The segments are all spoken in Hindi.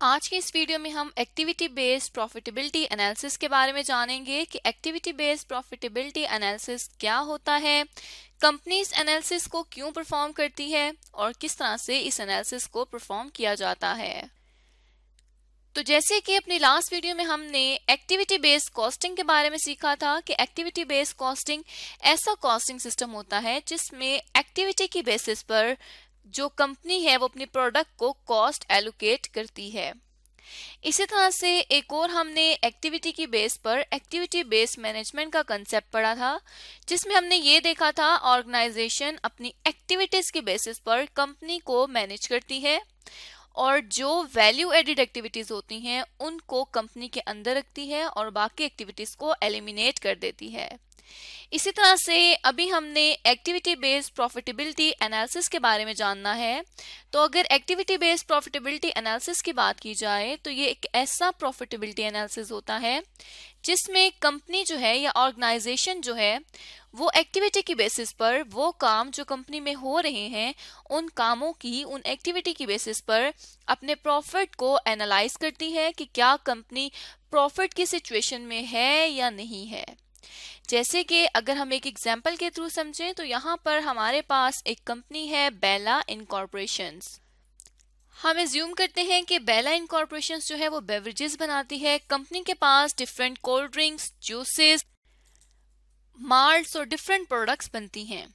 आज के इस वीडियो में हम एक्टिविटी बेस्ड प्रॉफिटेबिलिटी एनालिसिस के बारे में जानेंगे कि एक्टिविटी बेस्ड प्रॉफिटेबिलिटी एनालिसिस क्या होता है, कंपनी इस एनालिसिस को क्यों परफॉर्म करती है और किस तरह से इस एनालिसिस को परफॉर्म किया जाता है। तो जैसे कि अपनी लास्ट वीडियो में हमने एक्टिविटी बेस्ड कॉस्टिंग के बारे में सीखा था कि एक्टिविटी बेस्ड कॉस्टिंग ऐसा कॉस्टिंग सिस्टम होता है जिसमें एक्टिविटी की बेसिस पर जो कंपनी है वो अपनी प्रोडक्ट को कॉस्ट एलोकेट करती है। इसी तरह से एक और हमने एक्टिविटी की बेस पर एक्टिविटी बेस्ड मैनेजमेंट का कंसेप्ट पढ़ा था, जिसमें हमने ये देखा था ऑर्गेनाइजेशन अपनी एक्टिविटीज की बेसिस पर कंपनी को मैनेज करती है और जो वैल्यू एडिड एक्टिविटीज होती हैं उनको कंपनी के अंदर रखती है और बाकी एक्टिविटीज को एलिमिनेट कर देती है। इसी तरह से अभी हमने एक्टिविटी बेस्ड प्रॉफिटेबिलिटी एनालिसिस के बारे में जानना है। तो अगर एक्टिविटी बेस्ड प्रॉफिटेबिलिटी एनालिसिस की बात की जाए तो ये एक ऐसा प्रॉफिटेबिलिटी एनालिसिस होता है जिसमें कंपनी जो है या ऑर्गेनाइजेशन जो है वो एक्टिविटी की बेसिस पर वो काम जो कंपनी में हो रहे हैं उन कामों की उन एक्टिविटी की बेसिस पर अपने प्रॉफिट को एनालाइज करती है कि क्या कंपनी प्रॉफिट की सिचुएशन में है या नहीं है। जैसे कि अगर हम एक एग्जाम्पल के थ्रू समझें तो यहाँ पर हमारे पास एक कंपनी है बेला इनकॉर्पोरेशंस। हम एज्यूम करते हैं कि बेला इनकॉर्पोरेशंस जो है वो बेवरेजेस बनाती है। कंपनी के पास डिफरेंट कोल्ड ड्रिंक्स, जूसेस, माल्ट्स और डिफरेंट प्रोडक्ट्स बनती हैं।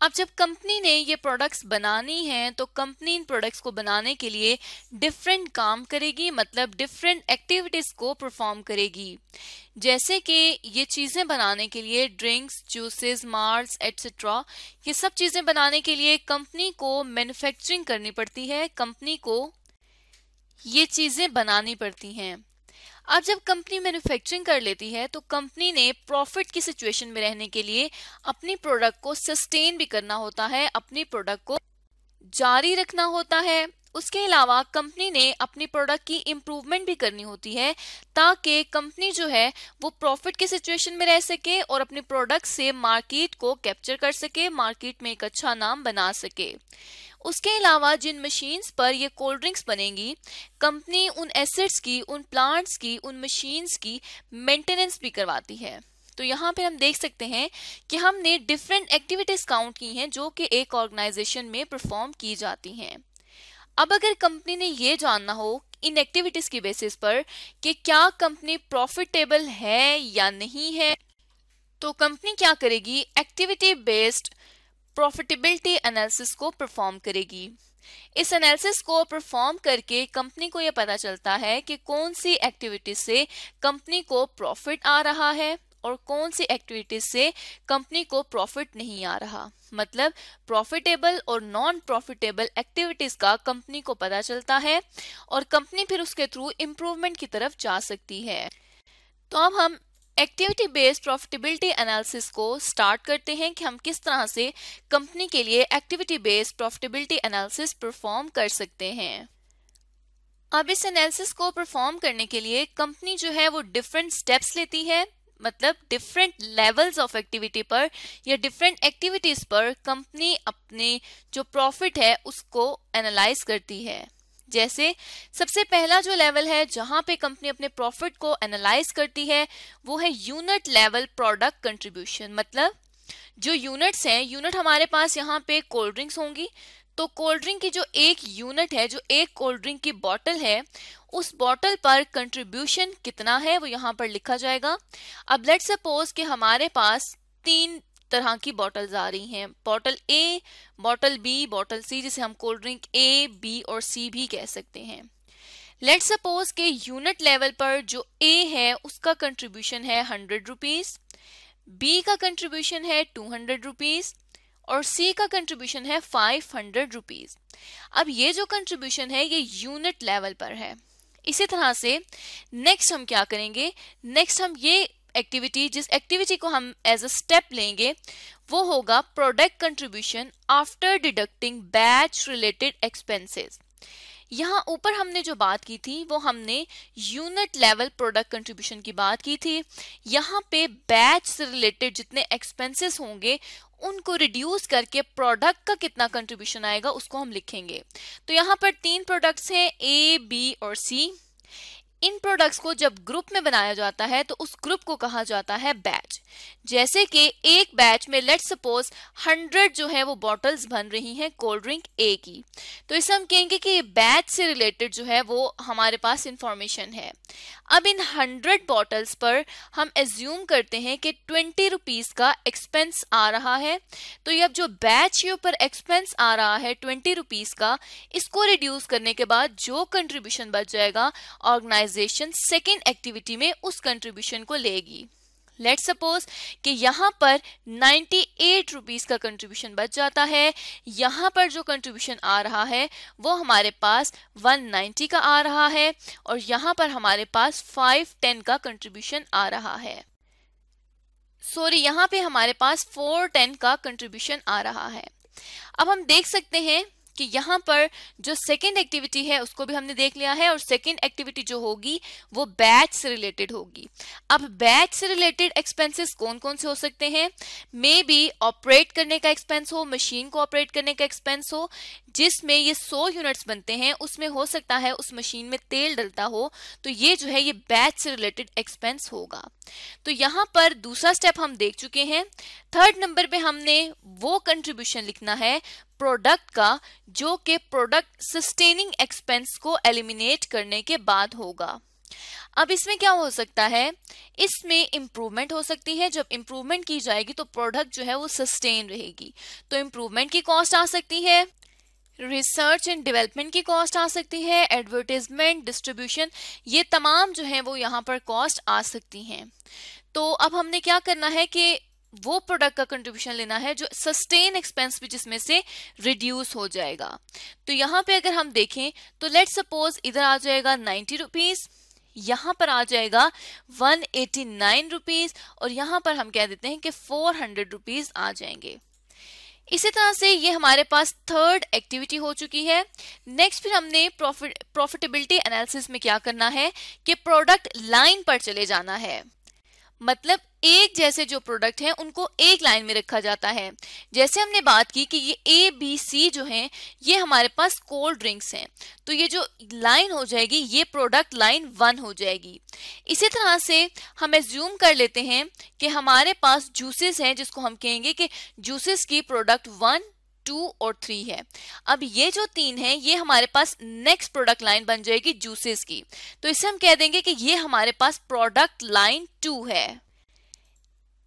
अब जब कंपनी ने ये प्रोडक्ट्स बनानी हैं तो कंपनी इन प्रोडक्ट्स को बनाने के लिए डिफरेंट काम करेगी, मतलब डिफरेंट एक्टिविटीज को परफॉर्म करेगी। जैसे कि ये चीज़ें बनाने के लिए ड्रिंक्स, जूसेस, माल्ट्स एटसेट्रा, ये सब चीज़ें बनाने के लिए कंपनी को मैन्युफैक्चरिंग करनी पड़ती है, कंपनी को ये चीज़ें बनानी पड़ती हैं। अब जब कंपनी मैन्युफैक्चरिंग कर लेती है तो कंपनी ने प्रॉफिट की सिचुएशन में रहने के लिए अपनी प्रोडक्ट को सस्टेन भी करना होता है, अपनी प्रोडक्ट को जारी रखना होता है। उसके अलावा कंपनी ने अपनी प्रोडक्ट की इम्प्रूवमेंट भी करनी होती है ताकि कंपनी जो है वो प्रॉफिट की सिचुएशन में रह सके और अपनी प्रोडक्ट से मार्केट को कैप्चर कर सके, मार्केट में एक अच्छा नाम बना सके। उसके अलावा जिन मशीन्स पर ये कोल्ड ड्रिंक्स बनेंगी, कंपनी उन एसेट्स की, उन प्लांट्स की, उन मशीन्स की मेंटेनेंस भी करवाती है। तो यहाँ पे हम देख सकते हैं कि हमने डिफरेंट एक्टिविटीज काउंट की हैं जो कि एक ऑर्गेनाइजेशन में परफॉर्म की जाती हैं। अब अगर कंपनी ने ये जानना हो इन एक्टिविटीज की बेसिस पर कि क्या कंपनी प्रॉफिटेबल है या नहीं है, तो कंपनी क्या करेगी, एक्टिविटी बेस्ड प्रॉफिटेबिलिटी एनालिसिस को परफॉर्म करेगी। इस एनालिसिस को परफॉर्म करके कंपनी को यह पता चलता है कि कौन सी एक्टिविटीज से कंपनी को प्रॉफिट आ रहा है और कौन सी एक्टिविटीज से कंपनी को प्रॉफिट नहीं आ रहा। मतलब प्रॉफिटेबल और नॉन प्रॉफिटेबल एक्टिविटीज का कंपनी को पता चलता है और कंपनी फिर उसके थ्रू इम्प्रूवमेंट की तरफ जा सकती है। तो अब हम एक्टिविटी बेस्ड प्रॉफिटेबिलिटी एनालिसिस को स्टार्ट करते हैं कि हम किस तरह से कंपनी के लिए activity based profitability analysis perform कर सकते हैं। अब इस एनालिसिस को परफॉर्म करने के लिए कंपनी जो है वो डिफरेंट स्टेप्स लेती है, मतलब डिफरेंट लेवल्स ऑफ एक्टिविटी पर या डिफरेंट एक्टिविटीज पर कंपनी अपने जो प्रॉफिट है उसको एनालाइज करती है। जैसे सबसे पहला जो लेवल है जहां पे कंपनी अपने प्रॉफिट को एनालाइज करती है वो है यूनिट लेवल प्रोडक्ट कंट्रीब्यूशन। मतलब जो यूनिट्स हैं, यूनिट हमारे पास यहाँ पे कोल्ड ड्रिंक्स होंगी, तो कोल्ड ड्रिंक की जो एक यूनिट है, जो एक कोल्ड ड्रिंक की बॉटल है, उस बॉटल पर कंट्रीब्यूशन कितना है वो यहाँ पर लिखा जाएगा। अब लेट्स सपोज कि हमारे पास 3 तरह की बॉटल्स आ रही हैं, बॉटल ए, बॉटल बी, बॉटल सी, जिसे हम कोल्ड ड्रिंक ए, बी और सी भी कह सकते हैं। लेट्स सपोज के यूनिट लेवल पर जो ए है उसका कंट्रीब्यूशन है 100 रुपीज, बी का कंट्रीब्यूशन है 200 रुपीज और सी का कंट्रीब्यूशन है 500 रुपीज। अब ये जो कंट्रीब्यूशन है ये यूनिट लेवल पर है। इसी तरह से नेक्स्ट हम क्या करेंगे, नेक्स्ट हम ये एक्टिविटी, जिस एक्टिविटी को हम एज अ स्टेप लेंगे वो होगा product contribution after deducting batch related expenses. यहाँ ऊपर हमने जो बात की थी वो हमने यूनिट लेवल प्रोडक्ट कंट्रीब्यूशन की बात की थी। यहाँ पे बैच से रिलेटेड जितने एक्सपेंसेस होंगे उनको रिड्यूस करके प्रोडक्ट का कितना कंट्रीब्यूशन आएगा उसको हम लिखेंगे। तो यहाँ पर 3 प्रोडक्ट्स हैं, ए, बी और सी। इन प्रोडक्ट्स को जब ग्रुप में बनाया जाता है तो उस ग्रुप को कहा जाता है बैच। जैसे कि एक बैच में लेट्स सपोज 100 जो है वो बॉटल्स बन रही हैं कोल्ड ड्रिंक ए की, तो इसे हम कहेंगे कि ये बैच से रिलेटेड जो है वो हमारे पास इंफॉर्मेशन है। अब इन 100 बॉटल्स पर हम एज्यूम करते हैं कि 20 रुपीज का एक्सपेंस आ रहा है। तो ये अब जो बैच के ऊपर एक्सपेंस आ रहा है 20 रुपीज का, इसको रिड्यूस करने के बाद जो कंट्रीब्यूशन बच जाएगा ऑर्गेनाइजेशन सेकेंड एक्टिविटी में उस कंट्रीब्यूशन को लेगी। लेट्स सपोज कि यहाँ पर 98 रुपीज का कंट्रीब्यूशन बच जाता है। यहाँ पर जो कंट्रीब्यूशन आ रहा है वो हमारे पास 190 का आ रहा है और यहाँ पर हमारे पास 510 का कंट्रीब्यूशन आ रहा है। सॉरी, यहाँ पे हमारे पास 410 का कंट्रीब्यूशन आ रहा है। अब हम देख सकते हैं कि यहाँ पर जो सेकेंड एक्टिविटी है उसको भी हमने देख लिया है और सेकेंड एक्टिविटी जो होगी वो बैच से रिलेटेड होगी। अब बैच से रिलेटेड एक्सपेंसेस कौन कौन से हो सकते हैं? मे बी ऑपरेट करने का एक्सपेंस हो, मशीन को ऑपरेट करने का एक्सपेंस हो, जिसमें ये 100 यूनिट्स बनते हैं उसमें हो सकता है उस मशीन में तेल डलता हो, तो ये जो है ये बैच से रिलेटेड एक्सपेंस होगा। तो यहाँ पर दूसरा स्टेप हम देख चुके हैं। थर्ड नंबर पे हमने वो कंट्रीब्यूशन लिखना है प्रोडक्ट का जो कि प्रोडक्ट सस्टेनिंग एक्सपेंस को एलिमिनेट करने के बाद होगा। अब इसमें क्या हो सकता है? इसमें इंप्रूवमेंट हो सकती है। जब इंप्रूवमेंट की जाएगी तो प्रोडक्ट जो है वो सस्टेन रहेगी। तो इंप्रूवमेंट की कॉस्ट आ सकती है, रिसर्च एंड डेवलपमेंट की कॉस्ट आ सकती है, एडवर्टाइजमेंट, डिस्ट्रीब्यूशन, ये तमाम जो है वो यहाँ पर कॉस्ट आ सकती हैं। तो अब हमने क्या करना है कि वो प्रोडक्ट का कंट्रीब्यूशन लेना है जो सस्टेन एक्सपेंस भी जिसमें से रिड्यूस हो जाएगा। तो यहाँ पे अगर हम देखें तो लेट्स सपोज इधर आ जाएगा 90 रुपीज, यहाँ पर आ जाएगा 189 रुपीज और यहाँ पर हम कह देते हैं कि 400 रुपीज आ जाएंगे। इसी तरह से ये हमारे पास थर्ड एक्टिविटी हो चुकी है। नेक्स्ट फिर हमने प्रॉफिटेबिलिटी एनालिसिस में क्या करना है कि प्रोडक्ट लाइन पर चले जाना है। मतलब एक जैसे जो प्रोडक्ट हैं उनको एक लाइन में रखा जाता है। जैसे हमने बात की कि ये ए, बी, सी जो हैं ये हमारे पास कोल्ड ड्रिंक्स हैं, तो ये जो लाइन हो जाएगी ये प्रोडक्ट लाइन 1 हो जाएगी। इसी तरह से हम एज्यूम कर लेते हैं कि हमारे पास जूसेस हैं जिसको हम कहेंगे कि जूसेस की प्रोडक्ट 1, 2 और 3 है। अब ये जो 3 है ये हमारे पास नेक्स्ट प्रोडक्ट लाइन बन जाएगी जूसेस की, तो इसे हम कह देंगे कि ये हमारे पास प्रोडक्ट लाइन 2 है।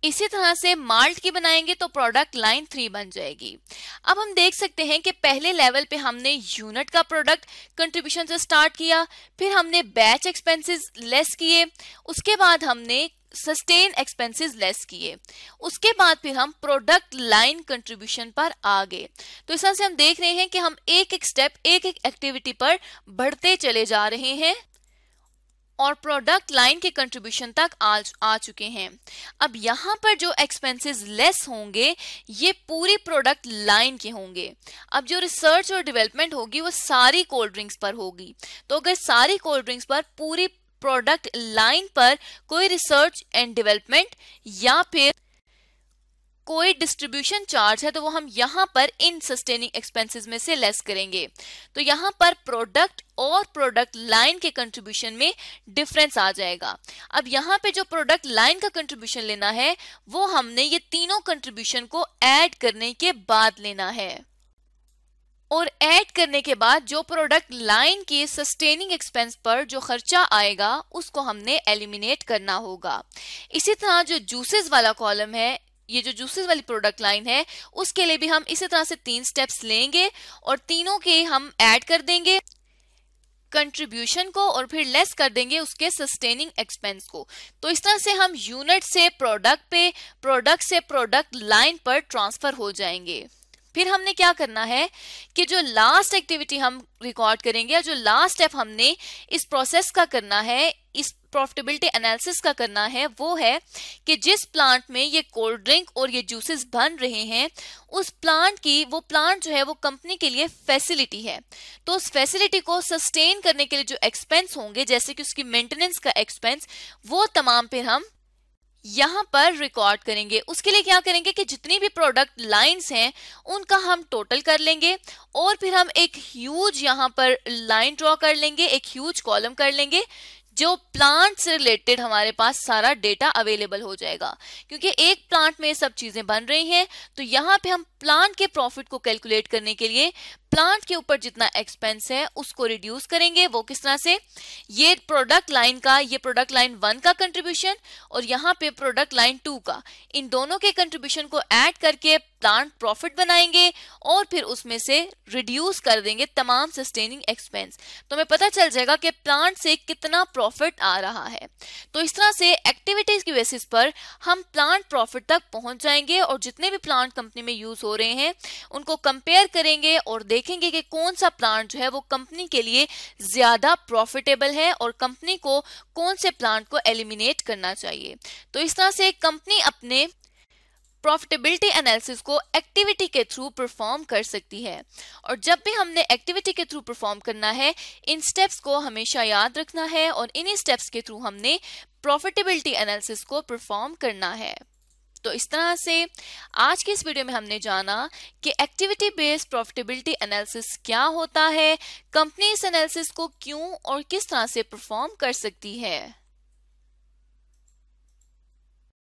इसी तरह से माल्ट की बनाएंगे तो प्रोडक्ट लाइन 3 बन जाएगी। अब हम देख सकते हैं कि पहले लेवल पे हमने यूनिट का प्रोडक्ट कंट्रीब्यूशन से स्टार्ट किया, फिर हमने बैच एक्सपेंसेस लेस किए, उसके बाद हमने सस्टेन एक्सपेंसेस लेस किए, उसके बाद फिर हम प्रोडक्ट लाइन कंट्रीब्यूशन पर आ गए। तो इस तरह से हम देख रहे हैं कि हम एक एक स्टेप, एक एक एक्टिविटी पर बढ़ते चले जा रहे हैं और प्रोडक्ट लाइन के कंट्रीब्यूशन तक आ चुके हैं। अब यहाँ पर जो एक्सपेंसेस लेस होंगे ये पूरी प्रोडक्ट लाइन के होंगे। अब जो रिसर्च और डेवलपमेंट होगी वो सारी कोल्ड ड्रिंक्स पर होगी। तो अगर सारी कोल्ड ड्रिंक्स पर पूरी प्रोडक्ट लाइन पर कोई रिसर्च एंड डेवलपमेंट या फिर कोई डिस्ट्रीब्यूशन चार्ज है तो वो हम यहाँ पर इन सस्टेनिंग एक्सपेंसेस में से लेस करेंगे। तो यहाँ पर प्रोडक्ट और प्रोडक्ट लाइन के कंट्रीब्यूशन में डिफरेंस आ जाएगा। अब यहाँ पे जो प्रोडक्ट लाइन का कंट्रीब्यूशन लेना है वो हमने ये तीनों कंट्रीब्यूशन को ऐड करने के बाद लेना है और ऐड करने के बाद जो प्रोडक्ट लाइन के सस्टेनिंग एक्सपेंस पर जो खर्चा आएगा उसको हमने एलिमिनेट करना होगा। इसी तरह जो जूसेस वाला कॉलम है, ये जो जूसेस वाली प्रोडक्ट लाइन है उसके लिए भी हम इसी तरह से 3 स्टेप्स लेंगे और तीनों के हम ऐड कर देंगे कंट्रीब्यूशन को और फिर लेस कर देंगे उसके सस्टेनिंग एक्सपेंस को। तो इस तरह से हम यूनिट से प्रोडक्ट पे, प्रोडक्ट से प्रोडक्ट लाइन पर ट्रांसफर हो जाएंगे। फिर हमने क्या करना है कि जो लास्ट एक्टिविटी हम रिकॉर्ड करेंगे या जो लास्ट स्टेप हमने इस प्रोसेस का करना है, इस प्रॉफिटेबिलिटी एनालिसिस का करना है, वो है कि जिस प्लांट में ये कोल्ड ड्रिंक और ये जूसेस बन रहे हैं उस प्लांट की, वो प्लांट जो है वो कंपनी के लिए फैसिलिटी है। तो उस फैसिलिटी को सस्टेन करने के लिए जो एक्सपेंस होंगे जैसे कि उसकी मेंटेनेंस का एक्सपेंस, वो तमाम पे हम यहाँ पर रिकॉर्ड करेंगे। उसके लिए क्या करेंगे कि जितनी भी प्रोडक्ट लाइंस हैं उनका हम टोटल कर लेंगे और फिर हम एक ह्यूज यहाँ पर लाइन ड्रॉ कर लेंगे, एक ह्यूज कॉलम कर लेंगे जो प्लांट से रिलेटेड हमारे पास सारा डेटा अवेलेबल हो जाएगा। क्योंकि एक प्लांट में सब चीजें बन रही हैं तो यहाँ पे हम प्लांट के प्रॉफिट को कैलकुलेट करने के लिए प्लांट के ऊपर जितना एक्सपेंस है उसको रिड्यूस करेंगे। वो किस तरह से, ये प्रोडक्ट लाइन का, ये प्रोडक्ट लाइन 1 का कंट्रीब्यूशन और यहाँ पे प्रोडक्ट लाइन 2 का, इन दोनों के कंट्रीब्यूशन को ऐड करके प्लांट प्रॉफिट बनाएंगे और फिर उसमें से रिड्यूस कर देंगे तमाम सस्टेनिंग एक्सपेंस। तो हमें पता चल जाएगा कि प्लांट से कितना प्रॉफिट आ रहा है। तो इस तरह से एक्टिविटीज की बेसिस पर हम प्लांट प्रॉफिट तक पहुंच जाएंगे और जितने भी प्लांट कंपनी में यूज हो रहे हैं उनको कंपेयर करेंगे और देखेंगे कि कौन सा प्लांट जो है वो कंपनी के लिए ज्यादा प्रॉफिटेबल है और कंपनी को कौन से प्लांट को एलिमिनेट करना चाहिए। तो इस तरह से कंपनी अपने प्रॉफिटेबिलिटी एनालिसिस को एक्टिविटी के थ्रू परफॉर्म कर सकती है। और जब भी हमने एक्टिविटी के थ्रू परफॉर्म करना है, इन स्टेप्स को हमेशा याद रखना है और इन्हीं स्टेप्स के थ्रू हमने प्रॉफिटेबिलिटी एनालिसिस को परफॉर्म करना है। तो इस तरह से आज की इस वीडियो में हमने जाना कि एक्टिविटी बेस्ड प्रॉफिटेबिलिटी एनालिसिस क्या होता है, कंपनी इस एनालिसिस को क्यों और किस तरह से परफॉर्म कर सकती है।